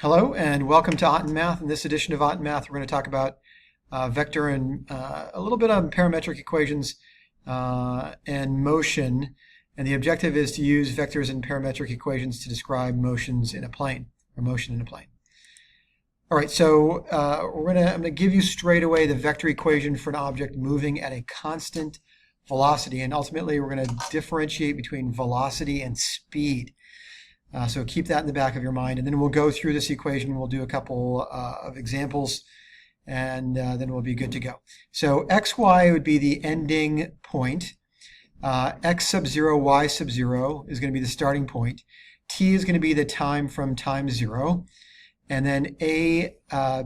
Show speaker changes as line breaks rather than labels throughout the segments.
Hello and welcome to Ott and Math. In this edition of Ott and Math, we're going to talk about vector and a little bit on parametric equations and motion. And the objective is to use vectors and parametric equations to describe motions in a plane, or motion in a plane. All right, so I'm going to give you straight away the vector equation for an object moving at a constant velocity, and ultimately we're going to differentiate between velocity and speed. So keep that in the back of your mind, and then we'll go through this equation. We'll do a couple of examples, and then we'll be good to go. So xy would be the ending point. X sub 0, y sub 0 is going to be the starting point. T is going to be the time from time 0. And then a,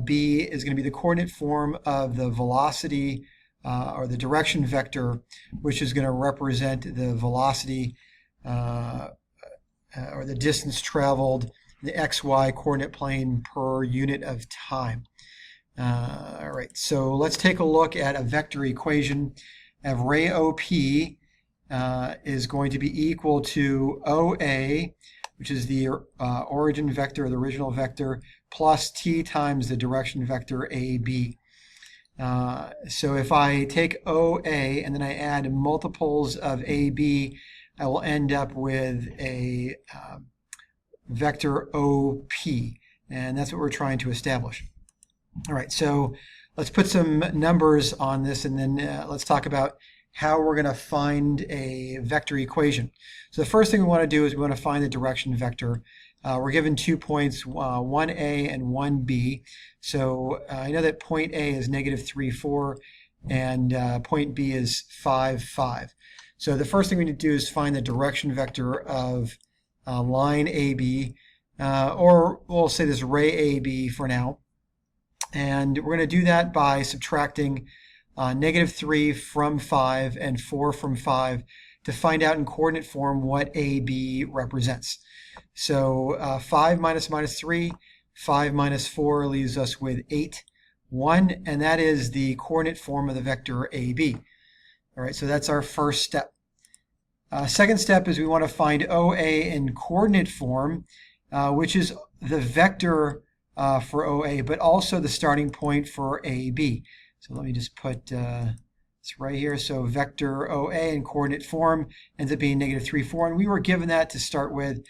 b is going to be the coordinate form of the velocity or the direction vector, which is going to represent the velocity or the distance traveled, the xy coordinate plane per unit of time. All right, so let's take a look at a vector equation of ray OP is going to be equal to OA, which is the origin vector, the original vector, plus t times the direction vector AB. So if I take OA and then I add multiples of AB, I will end up with a vector OP, and that's what we're trying to establish. All right, so let's put some numbers on this, and then let's talk about how we're going to find a vector equation. So the first thing we want to do is we want to find the direction vector. We're given 2 points, 1A and 1B. So I know that point A is -3, 4, and point B is 5, 5. So the first thing we need to do is find the direction vector of line AB, or we'll say this ray AB for now. And we're going to do that by subtracting -3 from 5 and 4 from 5 to find out in coordinate form what AB represents. So 5 minus 3, 5 minus 4 leaves us with 8, 1, and that is the coordinate form of the vector AB. All right, so that's our first step. Second step is we want to find OA in coordinate form, which is the vector for OA, but also the starting point for AB. So let me just put this right here. So vector OA in coordinate form ends up being -3, 4, and we were given that to start with. It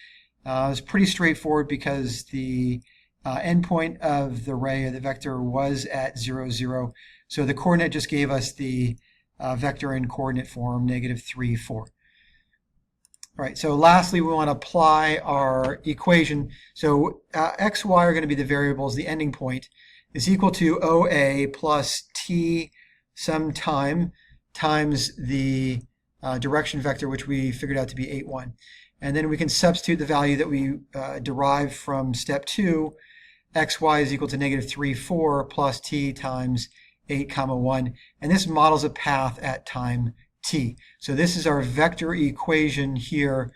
was pretty straightforward because the endpoint of the ray of the vector was at 0, 0. So the coordinate just gave us the vector in coordinate form, -3, 4. All right, so lastly, we want to apply our equation. So x, y are going to be the variables. The ending point is equal to OA plus t some time times the direction vector, which we figured out to be 8, 1. And then we can substitute the value that we derived from step 2. xy is equal to -3, 4 plus t times 8, 1. And this models a path at time t. So this is our vector equation here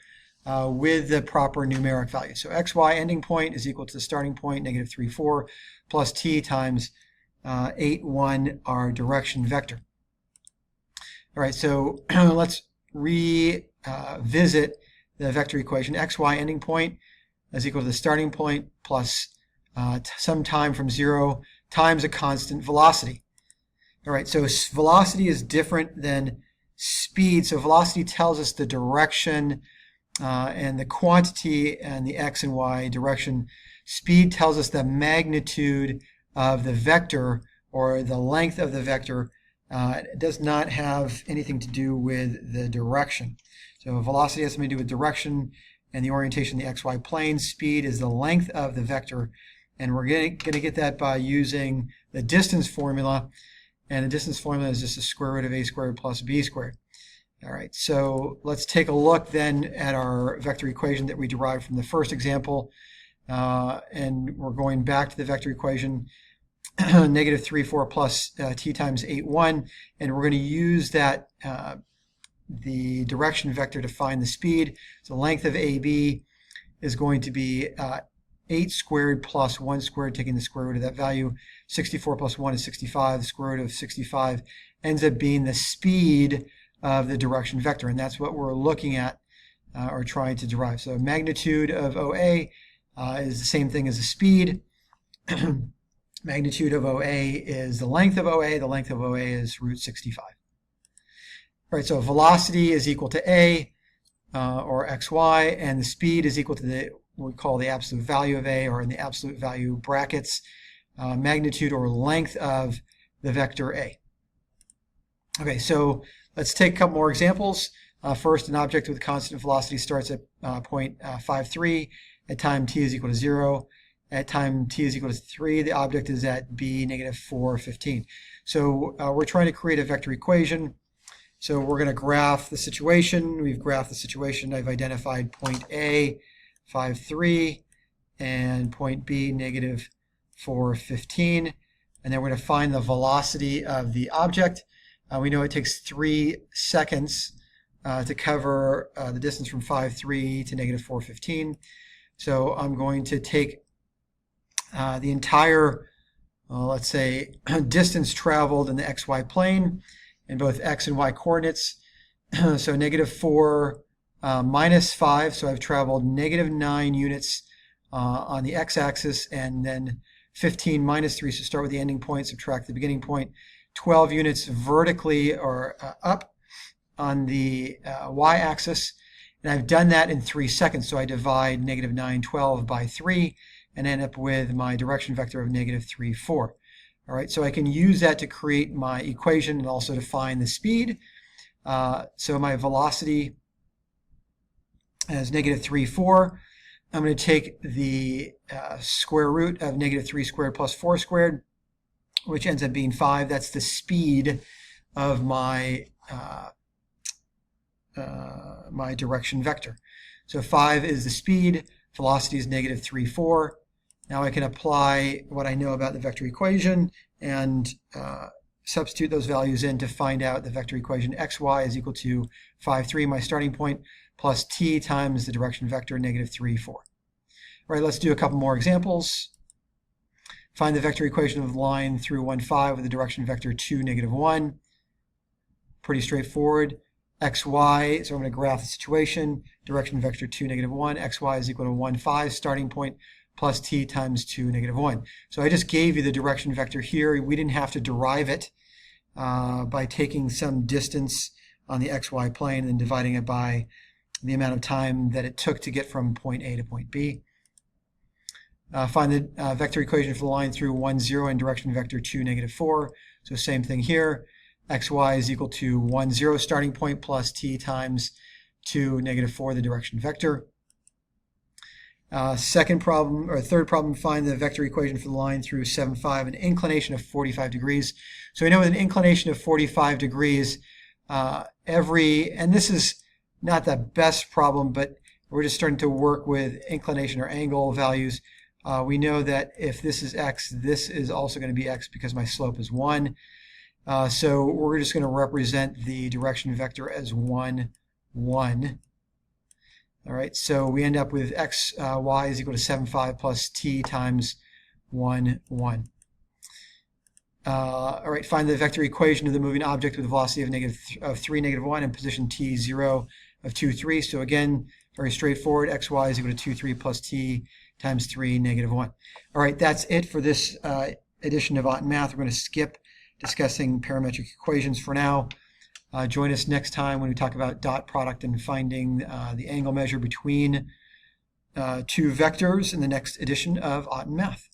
with the proper numeric value. So xy ending point is equal to the starting point, -3, 4, plus t times 8, 1, our direction vector. All right, so let's revisit the vector equation. Xy ending point is equal to the starting point plus some time from 0 times a constant velocity. All right, so velocity is different than speed. So velocity tells us the direction and the quantity and the x and y direction. Speed tells us the magnitude of the vector or the length of the vector. It does not have anything to do with the direction. So velocity has something to do with direction and the orientation of the xy plane. Speed is the length of the vector, and we're going to get that by using the distance formula. And the distance formula is just the square root of a squared plus b squared. All right, so let's take a look then at our vector equation that we derived from the first example. And we're going back to the vector equation, -3, 4 plus t times 8, 1. And we're going to use that, the direction vector to find the speed. So the length of AB is going to be 8 squared plus 1 squared, taking the square root of that value. 64 plus 1 is 65. The square root of 65 ends up being the speed of the direction vector, and that's what we're looking at or trying to derive. So magnitude of OA is the same thing as the speed. Magnitude of OA is the length of OA. The length of OA is root 65. All right, so velocity is equal to A, or xy, and the speed is equal to what we call the absolute value of A, or in the absolute value brackets, magnitude or length of the vector A. Okay, so let's take a couple more examples. First, an object with constant velocity starts at point 5,3 at time t is equal to 0. At time t is equal to 3, the object is at b negative 4,15. So we're trying to create a vector equation. So we're going to graph the situation. We've graphed the situation. I've identified point A, 5,3, and point B, negative 4,15. And then we're going to find the velocity of the object. We know it takes 3 seconds to cover the distance from 5,3 to negative 4,15. So I'm going to take the entire, let's say, distance traveled in the xy plane in both x and y coordinates. So negative 4 minus 5, so I've traveled negative 9 units on the x-axis, and then 15 minus 3, so start with the ending point, subtract the beginning point, 12 units vertically or up on the y-axis, and I've done that in 3 seconds, so I divide negative 9, 12 by 3, and end up with my direction vector of negative 3, 4. All right, so I can use that to create my equation and also to find the speed. So my velocity is negative 3, 4. I'm going to take the square root of negative 3 squared plus 4 squared, which ends up being 5. That's the speed of my my direction vector. So 5 is the speed. Velocity is negative 3, 4. Now I can apply what I know about the vector equation and substitute those values in to find out the vector equation. Xy is equal to 5, 3, my starting point, plus t times the direction vector, negative 3, 4. All right, let's do a couple more examples. Find the vector equation of the line through 1, 5 with the direction vector 2, negative 1. Pretty straightforward. Xy, so I'm going to graph the situation. Direction vector 2, negative 1. Xy is equal to 1, 5, starting point, plus t times 2, negative 1. So I just gave you the direction vector here. We didn't have to derive it by taking some distance on the xy plane and dividing it by the amount of time that it took to get from point A to point B. Find the vector equation for the line through 1, 0 and direction vector 2, negative 4. So same thing here. Xy is equal to 1, 0 starting point plus t times 2, negative 4, the direction vector. Second problem, or third problem, find the vector equation for the line through 7, 5, an inclination of 45 degrees. So we know with an inclination of 45 degrees, and this is not the best problem, but we're just starting to work with inclination or angle values. We know that if this is x, this is also going to be x because my slope is 1. So we're just going to represent the direction vector as 1, 1. All right, so we end up with x, y is equal to 7, 5 plus t times 1, 1. All right, find the vector equation of the moving object with a velocity of 3, negative 1 and position t, 0 of 2, 3. So again, very straightforward. Xy is equal to 2, 3 plus t times 3, negative 1. All right, that's it for this edition of Ott Math. We're going to skip discussing parametric equations for now. Join us next time when we talk about dot product and finding the angle measure between two vectors in the next edition of Ott Math.